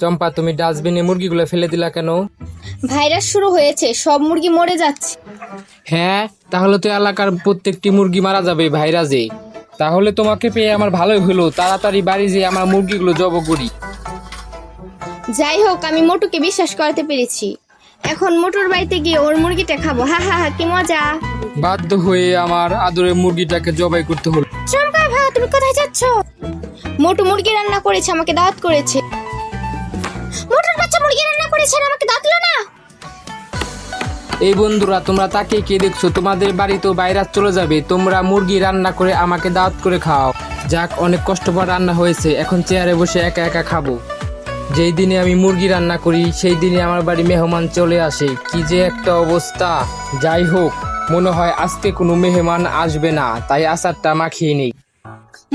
চম্পা, তুমি ডাস্টবিনে মুরগিগুলো ফেলে দিলা কেন? ভাইরাস শুরু হয়েছে, সব মুরগি মরে যাচ্ছে। হ্যাঁ, তাহলে তো এলাকার প্রত্যেকটি মুরগি মারা যাবে ভাইরাসে। তাহলে তোমাকে পেয়ে আমার ভালোই হলো, তাড়াতাড়ি বাড়ি যেয়ে আমার মুরগিগুলো জব করি। যাই হোক, আমি মোটুকে বিশ্বাস করতে পেরেছি। এখন মোটুর বাড়িতে গিয়ে ওর মুরগিটা খাবো। হা হা হা, কি মজা। বাধ্য হয়ে আমার আদরের মুরগিটাকে জবাই করতে হলো। চম্পা ভাই, তুমি কোথায় যাচ্ছ? মোটু মুরগি রান্না করেছে, আমাকে দাওয়াত করেছে। মোটুর বাচ্চা মুরগি রান্না করেছে, আর আমাকে দাওয়াত দিল না। এই বন্ধুরা, তোমরা তাকে কে দেখছো? তোমাদের বাড়ি তো ভাইরাস চলে যাবে, তোমরা মুরগি রান্না করে আমাকে দাওয়াত করে খাও। যাক, অনেক কষ্ট করে রান্না হয়েছে, এখন চেয়ারে বসে একা একা খাবো। যেই দিনে আমি মুরগি রান্না করি সেই দিনে আমার বাড়ি মেহমান চলে আসে, কি যে একটা অবস্থা। যাই হোক, মনে হয় আজকে কোনো মেহমান আসবে না, তাই আচারটা মাখিয়ে নিই।